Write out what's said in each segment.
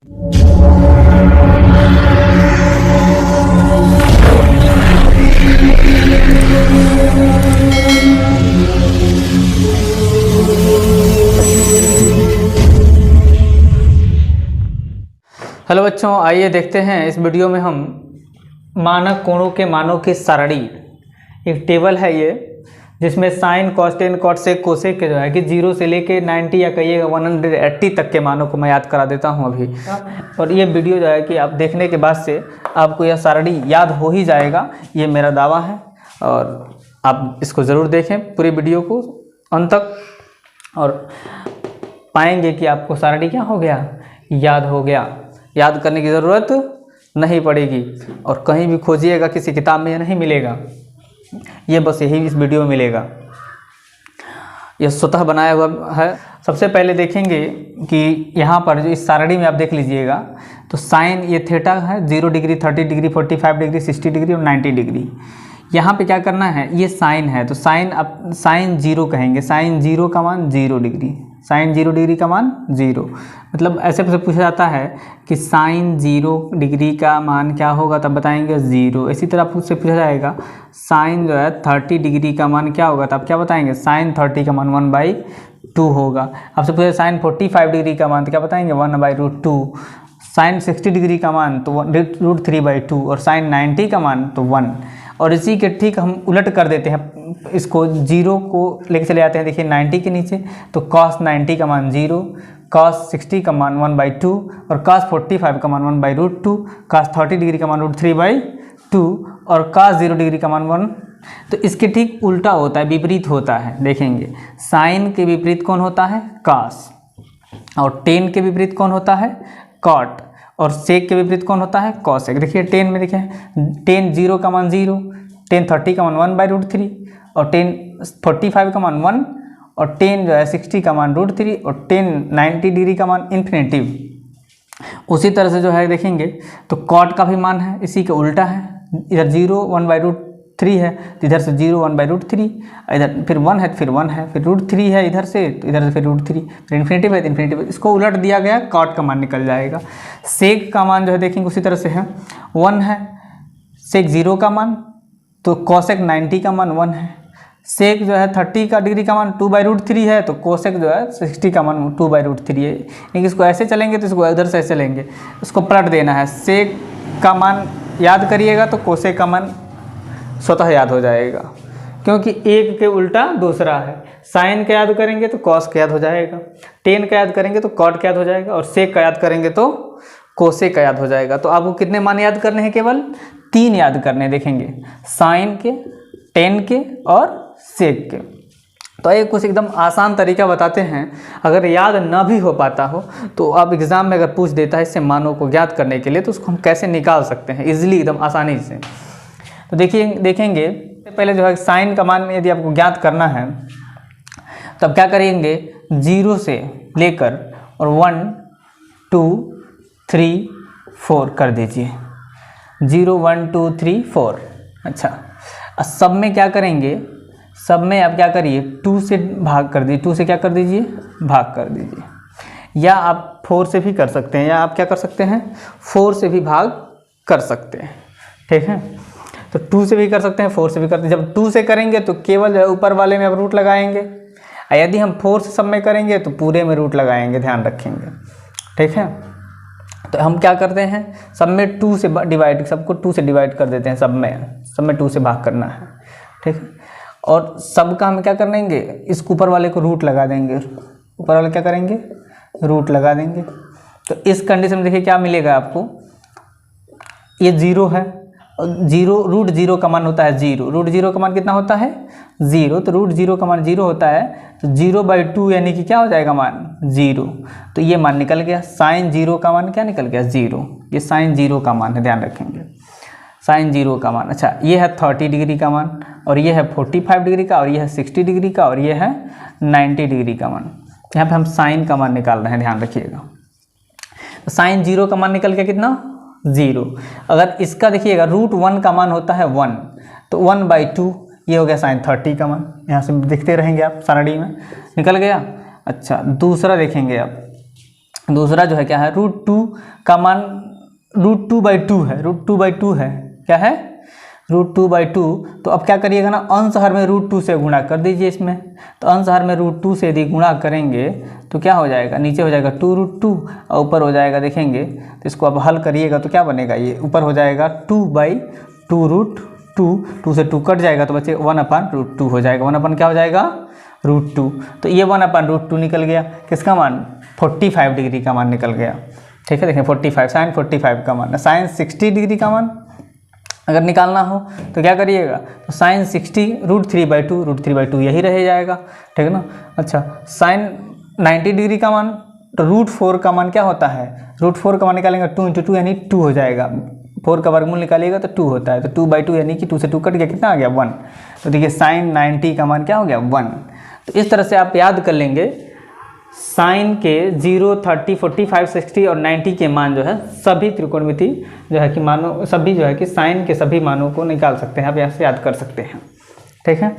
Hello बच्चों, आइए देखते हैं इस वीडियो में हम मानक कोणों के मानों की सारणी। एक टेबल है ये, जिसमें साइन, कॉस, टेन, कॉट, सेक, कोसेक के जो है कि 0 से लेके 90 या कहिएगा 180 तक के मानों को मैं याद करा देता हूँ अभी। और ये वीडियो जो है कि आप देखने के बाद से आपको यह सारणी याद हो ही जाएगा, ये मेरा दावा है। और आप इसको ज़रूर देखें पूरी वीडियो को अंत तक, और पाएंगे कि आपको सारणी क्या हो गया, याद हो गया। याद करने की ज़रूरत नहीं पड़ेगी, और कहीं भी खोजिएगा किसी किताब में यह नहीं मिलेगा, ये बस यही इस वीडियो में मिलेगा। यह स्वतः बनाया हुआ है। सबसे पहले देखेंगे कि यहाँ पर जो इस सारणी में आप देख लीजिएगा, तो साइन ये थीटा है 0 डिग्री, 30 डिग्री, 45 डिग्री, 60 डिग्री और 90 डिग्री। यहाँ पे क्या करना है, ये साइन है तो साइन अब साइन 0 कहेंगे। साइन 0 का मान 0 डिग्री, साइन 0 डिग्री का मान 0। मतलब ऐसे पूछा जाता है कि साइन 0 डिग्री का मान क्या होगा, तब बताएंगे 0। इसी तरह आपसे पूछा जाएगा साइन जो है 30 डिग्री का मान क्या होगा, तब क्या बताएंगे, साइन 30 का मान 1/2 होगा। आपसे पूछा साइन 45 डिग्री का मान, तो क्या बताएंगे 1/√2। साइन 60 डिग्री का मान तो √3/2, और साइन 90 का मान तो 1। और इसी के ठीक हम उलट कर देते हैं, इसको 0 को लेके चले जाते हैं। देखिए 90 के नीचे, तो cos 90 का मान 0, cos 60 का मान 1/2, और cos 45 का मान 1/√2, cos 30 डिग्री का मान √3/2, और cos 0 डिग्री का मान 1। तो इसके ठीक उल्टा होता है, विपरीत होता है। देखेंगे साइन के विपरीत कौन होता है, cos, और टेन के विपरीत कौन होता है, cot, और सेक के विपरीत कौन होता है, कॉसेक। देखिए टेन में देखिए, टेन 0 का मान 0, टेन 30 का मान 1/√3, और टेन 45 का मान 1, और टेन जो है 60 का मान √3, और टेन 90 डिग्री का मान इन्फिनेटिव। उसी तरह से जो है देखेंगे तो कॉट का भी मान है इसी के उल्टा है। इधर 0 1/√3 है, तो इधर से 0 1/√3, इधर फिर 1 है, फिर 1 है, फिर √3 है इधर से, तो इधर से फिर √3, फिर इन्फिनेटिव है, इन्फिनेटिव। इसको उलट दिया गया, कॉट का मान निकल जाएगा। सेक का मान जो है देखेंगे उसी तरह से है, 1 है सेक 0 का मान, तो कोसेक 90 का मान 1 है। सेक जो है 30 का डिग्री का मान 2/√3 है, तो कोसेक जो है 60 का मान 2/√3 है। लेकिन इसको ऐसे चलेंगे तो इसको इधर से ऐसे चलेंगे, इसको पलट देना है। सेक का मान याद करिएगा तो कोसेक का मान स्वतः याद हो जाएगा, क्योंकि एक के उल्टा दूसरा है। साइन का याद करेंगे तो कॉस का याद हो जाएगा, टेन का याद करेंगे तो कॉट का याद हो जाएगा, और सेक का याद करेंगे तो कोसेक का याद हो जाएगा। तो आपको कितने मान याद करने हैं, केवल 3 याद करने। देखेंगे साइन के, टेन के और सेक के। तो एक कुछ एकदम आसान तरीका बताते हैं, अगर याद ना भी हो पाता हो तो आप एग्ज़ाम में अगर पूछ देता है इससे मानों को ज्ञात करने के लिए, तो उसको हम कैसे निकाल सकते हैं इजीली, एकदम आसानी से। तो देखेंगे पहले जो है साइन का मान यदि आपको ज्ञात करना है, तब क्या करेंगे, 0 से लेकर और 1 2 3 4 कर दीजिए। 0 1 2 3 4। अच्छा, सब में क्या करेंगे, सब में आप क्या करिए, 2 से भाग कर दीजिए। 2 से क्या कर दीजिए, भाग कर दीजिए। या आप 4 से भी कर सकते हैं, या आप क्या कर सकते हैं, 4 से भी भाग कर सकते हैं। ठीक है, तो 2 से भी कर सकते हैं, 4 से भी करते हैं। जब 2 से करेंगे तो केवल जो है ऊपर वाले में आप रूट लगाएंगे, और यदि हम 4 से सब में करेंगे तो पूरे में रूट लगाएंगे, ध्यान रखेंगे। ठीक है, तो हम क्या करते हैं, सब में 2 से डिवाइड, सबको 2 से डिवाइड कर देते हैं, सब में 2 से भाग करना है। ठीक है, और सबका हम क्या कर देंगे, इस ऊपर वाले को रूट लगा देंगे, ऊपर वाले क्या करेंगे, रूट लगा देंगे। तो इस कंडीशन में देखिए क्या मिलेगा आपको, ये 0 है, 0 √0 का मान होता है 0, √0 का मान कितना होता है 0, तो √0 का मान 0 होता है, तो 0/2 यानी कि क्या हो जाएगा मान 0। तो ये मान निकल गया, साइन 0 का मान क्या निकल गया 0, ये साइन 0 का मान है, ध्यान रखेंगे साइन 0 का मान। अच्छा, ये है 30 डिग्री का मान, और ये है 45 डिग्री का, और ये है 60 डिग्री का, और ये है 90 डिग्री का मान। यहाँ पे हम साइन का मान निकाल रहे हैं, ध्यान रखिएगा। तो साइन 0 का मान निकल गया कितना 0। अगर इसका देखिएगा √1 का मान होता है 1, तो 1/2 ये हो गया साइन 30 का मान। यहाँ से देखते रहेंगे आप, सारणी में निकल गया। अच्छा, दूसरा देखेंगे आप, दूसरा जो है क्या है, √2 का मान √2/2 है, √2/2 है, क्या है √2/2। तो अब क्या करिएगा ना, अंश हर में √2 से गुणा कर दीजिए इसमें। तो अंश हर में √2 से यदि गुणा करेंगे तो क्या हो जाएगा, नीचे हो जाएगा 2√2 और ऊपर हो जाएगा, देखेंगे तो इसको अब हल करिएगा तो क्या बनेगा, ये ऊपर हो जाएगा 2/2√2, 2 से 2 कट जाएगा तो बचे 1/√2 हो जाएगा, 1 क्या हो जाएगा √2। तो ये 1/√2 निकल गया, किसका मान 45 डिग्री का मान निकल गया। ठीक है, देखें 45 साइन 45 का मान, साइन 60 डिग्री का मान अगर निकालना हो तो क्या करिएगा, तो साइन 60 √3/2, √3/2 यही रह जाएगा, ठीक है ना। अच्छा, साइन 90 डिग्री का मान, तो √4 का मान क्या होता है, √4 का मान निकालेंगे 2 × 2 यानी 2 हो जाएगा, 4 का वर्गमूल निकालिएगा तो 2 होता है, तो 2/2 यानी कि 2 से 2 कट गया, कितना आ गया 1। तो देखिए साइन 90 का मान क्या हो गया 1। तो इस तरह से आप याद कर लेंगे साइन के 0, 30, 45, 60 और 90 के मान जो है सभी त्रिकोणमिति जो है कि मानों सभी जो है कि साइन के सभी मानों को निकाल सकते हैं, आप यहाँ से याद कर सकते हैं। ठीक है,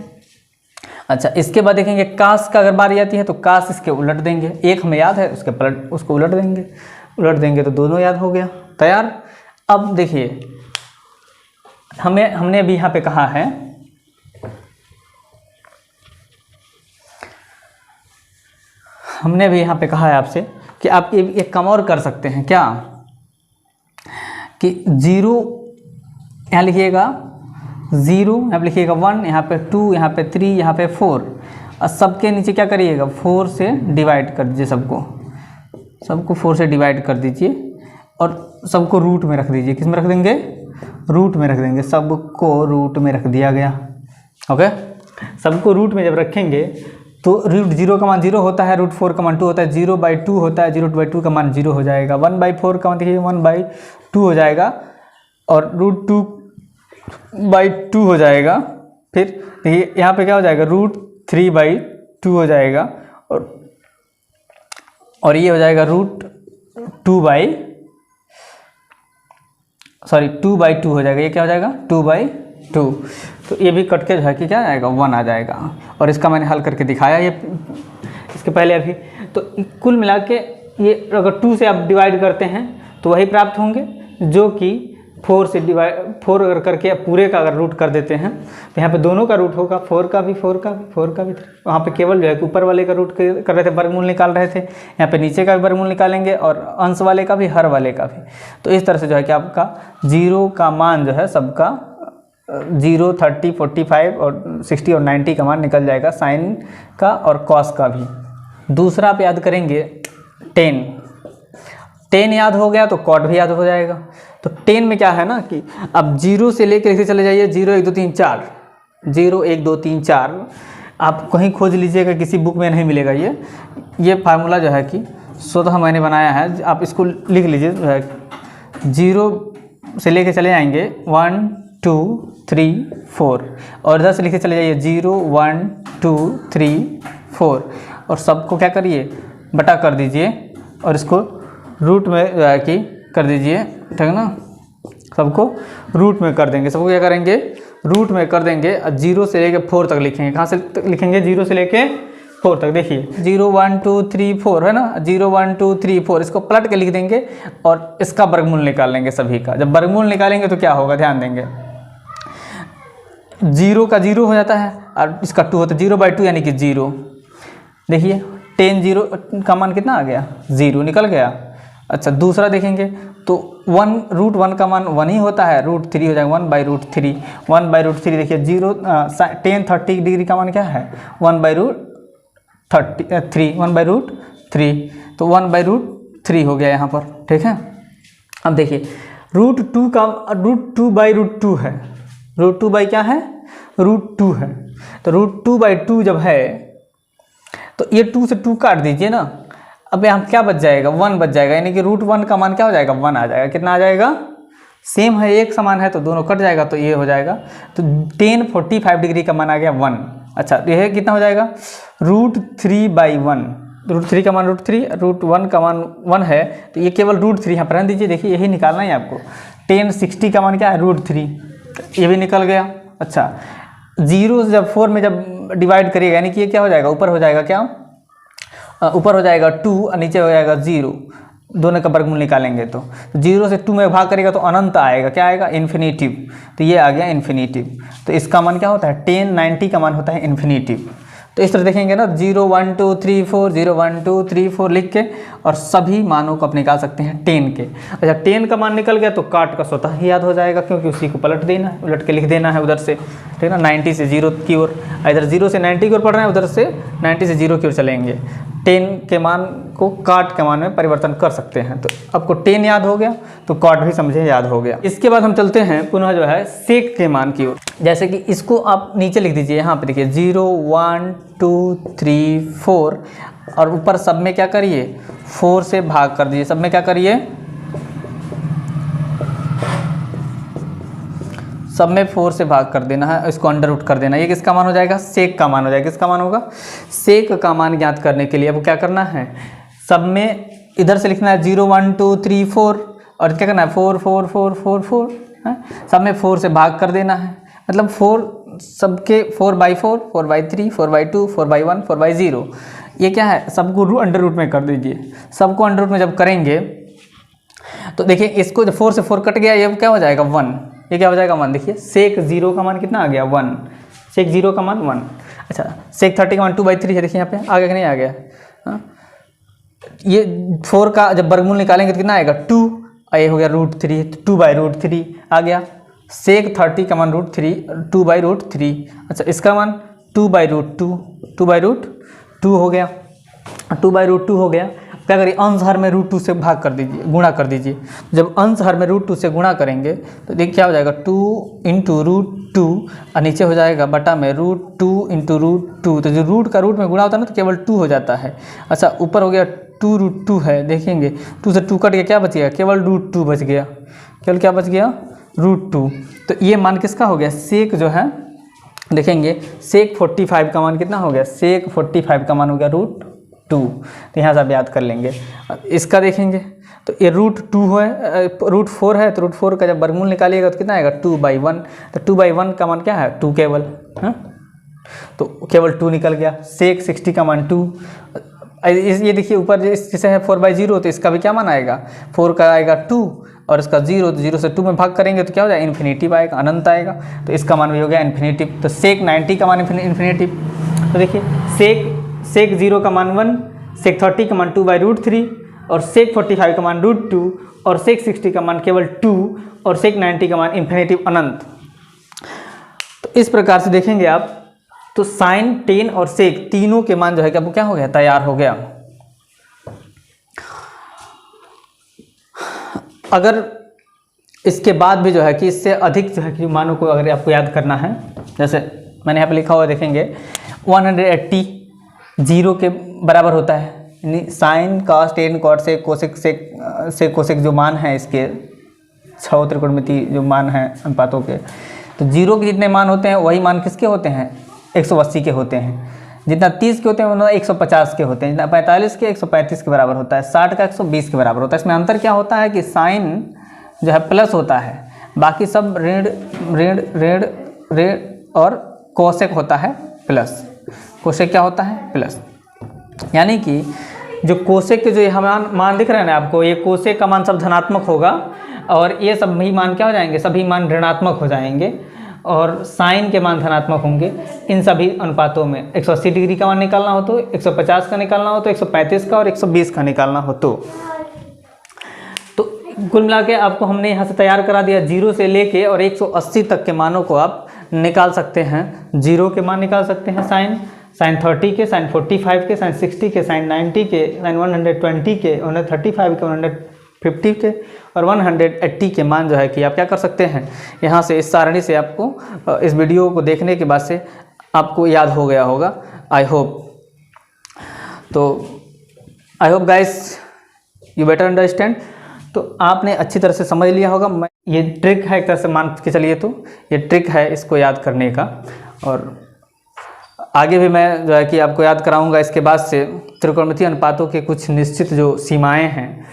अच्छा इसके बाद देखेंगे कास का अगर बारी आती है तो कास इसके उलट देंगे, एक हमें याद है उसके पलट उसको उलट देंगे तो दोनों याद हो गया, तैयार। अब देखिए हमने अभी यहाँ पे कहा है आपसे कि आप एक काम और कर सकते हैं क्या, कि 0 यहाँ लिखिएगा 0, यहाँ पे लिखिएगा 1, यहाँ पे 2, यहाँ पे 3, यहाँ पे 4 और सबके नीचे क्या करिएगा 4 से डिवाइड कर दीजिए, सबको 4 से डिवाइड कर दीजिए और सबको रूट में रख दीजिए। किस में रख देंगे, रूट में रख देंगे, सबको रूट में रख दिया गया। ओके, सबको रूट में जब रखेंगे तो √0 का मान 0 होता है, √4 का मान 2 होता है, 0/2 होता है, 0/2 का मान 0 हो जाएगा, 1/4 का मान देखिए 1/2 हो जाएगा और √2/2 हो जाएगा। फिर देखिए यहाँ पे क्या हो जाएगा √3/2 हो जाएगा और ये हो जाएगा √2/2 हो जाएगा, ये क्या हो जाएगा 2/2। तो ये भी कट के जो है कि क्या आएगा 1 आ जाएगा और इसका मैंने हल करके दिखाया ये इसके पहले अभी। तो कुल मिला के ये अगर 2 से आप डिवाइड करते हैं तो वही प्राप्त होंगे जो कि 4 अगर करके पूरे का अगर रूट कर देते हैं तो यहाँ पे दोनों का रूट होगा, 4 का भी 4 का भी। वहाँ पे केवल जो है कि ऊपर वाले का रूट कर रहे थे, वर्गमूल निकाल रहे थे, यहाँ पे नीचे का भी वर्गमूल निकालेंगे और अंश वाले का भी, हर वाले का भी। तो इस तरह से जो है कि आपका 0 का मान जो है सबका 0, 30, 45 और 60 और 90 का मान निकल जाएगा, साइन का और कॉस का भी। दूसरा आप याद करेंगे 10 याद हो गया तो कॉट भी याद हो जाएगा। तो 10 में क्या है ना कि अब 0 से लेकर लिखते चले जाइए 0, 1, 2, 3, 4, 0, 1, 2, 3, 4 आप कहीं खोज लीजिएगा, किसी बुक में नहीं मिलेगा। ये फार्मूला जो है कि स्वतः मैंने बनाया है, आप इसको लिख लीजिए। 0 से लेकर चले जाएंगे 1, 2, 3, 4 और इधर से लिखे चले जाइए 0, 1, 2, 3, 4 और सबको क्या करिए बटा कर दीजिए और इसको रूट में जो है कि कर दीजिए, ठीक है ना। सबको रूट में कर देंगे, सबको क्या करेंगे रूट में कर देंगे। 0 से लेके 4 तक लिखेंगे, कहाँ से लिखेंगे 0 से लेके 4 तक। देखिए 0, 1, 2, 3, 4 है ना, 0, 1, 2, 3, 4 इसको पलट के लिख देंगे और इसका वर्गमूल निकाल लेंगे सभी का। जब वर्गमूल निकालेंगे तो क्या होगा, ध्यान देंगे 0 का 0 हो जाता है और इसका 2 होता है, 0/2 यानी कि 0। देखिए 10 0 का मान कितना आ गया 0 निकल गया। अच्छा दूसरा देखेंगे तो 1√1 का मान 1 ही होता है, √3 हो जाएगा 1/√3। 1/√3 देखिए 10 30 डिग्री का मान क्या है 1/√3 तो 1/√3 हो गया यहाँ पर, ठीक है। अब देखिए √2 का √2/√2 है, √2 क्या है √2 है। तो √2/2 जब है तो ये 2 से 2 काट दीजिए ना, अब यहाँ क्या बच जाएगा 1 बच जाएगा, यानी कि √1 का मान क्या हो जाएगा 1 आ जाएगा। कितना आ जाएगा, सेम है एक समान है तो दोनों कट जाएगा तो ये हो जाएगा। तो 10 45 डिग्री का मान आ गया 1। अच्छा तो यह कितना हो जाएगा √3/1, √3 का मान √3, √1 का मान 1 है तो ये केवल √3 यहाँ पर रहने दीजिए। देखिए यही निकालना है आपको। 10 60 का मान क्या है √3, ये भी निकल गया। अच्छा 0 से जब 4 में जब डिवाइड करिएगा यानी कि ये क्या हो जाएगा ऊपर हो जाएगा क्या ऊपर हो जाएगा 2 और नीचे हो जाएगा 0, दोनों का वर्गमूल निकालेंगे तो 0 से 2 में भाग करेगा तो अनंत आएगा, क्या आएगा, इन्फिनिटिव। तो ये आ गया इन्फिनिटिव। तो इसका मान क्या होता है, 10, 90 का मान होता है इन्फिनिटिव। तो इस तरह देखेंगे ना, 0 1 2 3 4, 0 1 2 3 4 लिख के और सभी मानों को आप निकाल सकते हैं 10 के। अच्छा 10 का मान निकल गया तो काट का स्वतः ही याद हो जाएगा, क्योंकि उसी को पलट देना है, उलट के लिख देना है उधर से, ठीक है ना। 90 से 0 की ओर, इधर 0 से 90 की ओर पढ़ रहे हैं, उधर से 90 से 0 की ओर चलेंगे। 10 के मान को काट के मान में परिवर्तन कर सकते हैं। तो आपको 10 याद हो गया तो काट भी समझे याद हो गया। इसके बाद हम चलते हैं पुनः जो है सेक के मान की ओर। जैसे कि इसको आप नीचे लिख दीजिए, यहाँ पे देखिए 0 1 2 3 4 और ऊपर सब में क्या करिए, 4 से भाग कर दीजिए। सब में क्या करिए, सब में 4 से भाग कर देना है, इसको अंडर रूट कर देना। ये किसका मान हो जाएगा, सेक का मान हो जाएगा। किसका मान होगा, सेक का मान ज्ञात करने के लिए अब क्या करना है, सब में इधर से लिखना है 0 1 2 3 4 और क्या करना है 4 4 4 4 4 है, सब में 4 से भाग कर देना है। मतलब 4 सबके 4/4, 4/3, 4/2, 4/1, 4/0। ये क्या है, सबको अंडर रूट में कर दीजिए। सबको अंडर रूट में जब करेंगे तो देखिए इसको जब 4 से 4 कट गया, ये क्या हो जाएगा 1। ये क्या हो जाएगा 1। देखिए सेक 0 का मान कितना आ गया 1, सेक 0 का मान 1। अच्छा सेक 30 का मान 2/3 है, देखिए यहाँ पे आ गया कि नहीं आ गया। हाँ ये 4 का जब वर्गमूल निकालेंगे तो कितना आएगा 2, ये हो गया √3, 2/√3 आ गया। सेक 30 का मान √3, 2/√3। अच्छा इसका मान 2/√2, 2/√2 हो गया, 2/√2 हो गया। क्या करिए, अंश हर में √2 से भाग कर दीजिए, गुणा कर दीजिए। जब अंश हर में √2 से गुणा करेंगे तो देखिए क्या हो जाएगा 2 × √2 और नीचे हो जाएगा बटा में √2 × √2। तो जो रूट का रूट में गुणा होता है ना तो केवल 2 हो जाता है। अच्छा ऊपर हो गया 2√2 है, देखेंगे 2 से 2 कट गया, क्या बच गया, केवल √2 बच गया। केवल क्या बच गया, √2। तो ये मान किसका हो गया, सेक जो है, देखेंगे सेक 45 का मान कितना हो गया, सेक 45 का मान हो गया √2। तो यहाँ से आप याद कर लेंगे। इसका देखेंगे तो ये √2 है, √4 है, तो √4 का जब वर्गमूल निकालिएगा तो कितना आएगा 2/1। तो 2/1 का मान क्या है 2 केवल, हाँ तो केवल 2 निकल गया। सेक 60 का मान 2। ये देखिए ऊपर जैसे है 4/0, तो इसका भी क्या मान आएगा, 4 का आएगा 2 और इसका 0, तो 0 से 2 में भाग करेंगे तो क्या हो जाएगा, इन्फिनिटिव आएगा, अनंत आएगा। तो इसका मान भी हो गया इन्फिनिटिव। तो सेक 90 का मान इन्फिनिटिव। तो देखिए सेक 0 का मान 1, सेक 30 का मान 2/√3 और सेक 45 का मान √2 और सेक 60 का मान केवल 2 और सेक 90 का मान इन्फिनिटिव अनंत। तो इस प्रकार से देखेंगे आप तो साइन, टेन और सेक तीनों के मान जो है क्या वो क्या हो गया, तैयार हो गया। अगर इसके बाद भी जो है कि इससे अधिक जो है कि मानों को अगर आपको याद करना है, जैसे मैंने यहाँ पे लिखा हुआ देखेंगे 180 0 के बराबर होता है, यानी साइन कॉस टेन कॉट से कोसेक जो मान है इसके 6 त्रिकोणमिति जो मान है अनुपातों के, तो 0 के जितने मान होते हैं वही मान किसके होते हैं, 180 के होते हैं। जितना 30 के होते हैं उतना 150 के होते हैं, जितना 45 के 135 के बराबर होता है, 60 का 120 के बराबर होता है। इसमें अंतर क्या होता है कि साइन जो है प्लस होता है, बाकी सब ऋण ऋण ऋण ऋण और कोसेक होता है प्लस। कोसेक क्या होता है, प्लस। यानी कि जो कोसेक के जो हम मान दिख रहे हैं ना आपको, ये कोसेक का मान सब धनात्मक होगा और ये सभी मान क्या हो जाएंगे, सभी मान ऋणात्मक हो जाएंगे और साइन के मान धनात्मक होंगे। इन सभी अनुपातों में 180 डिग्री का मान निकालना हो तो, 150 का निकालना हो तो, 135 का और 120 का निकालना हो तो कुल मिला के आपको हमने यहाँ से तैयार करा दिया। 0 से लेके और 180 तक के मानों को आप निकाल सकते हैं। 0 के मान निकाल सकते हैं साइन 30 के, साइन 45 के, साइन 60 के, साइन 90 के, साइन 120 के, 135 के, 150 के और 180 के मान जो है कि आप क्या कर सकते हैं, यहाँ से इस सारणी से आपको इस वीडियो को देखने के बाद से आपको याद हो गया होगा। I hope guys you better understand. तो आपने अच्छी तरह से समझ लिया होगा। ये ट्रिक है एक तरह से मान के चलिए, तो ये ट्रिक है इसको याद करने का और आगे भी मैं जो है कि आपको याद कराऊंगा। इसके बाद से त्रिकोणमितीय अनुपातों के कुछ निश्चित जो सीमाएं हैं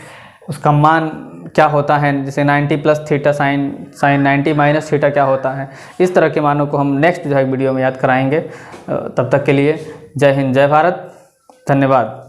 उसका मान क्या होता है, जैसे 90 + थीटा साइन 90 - थीटा क्या होता है, इस तरह के मानों को हम नेक्स्ट जो है वीडियो में याद कराएंगे। तब तक के लिए जय हिंद, जय भारत, धन्यवाद।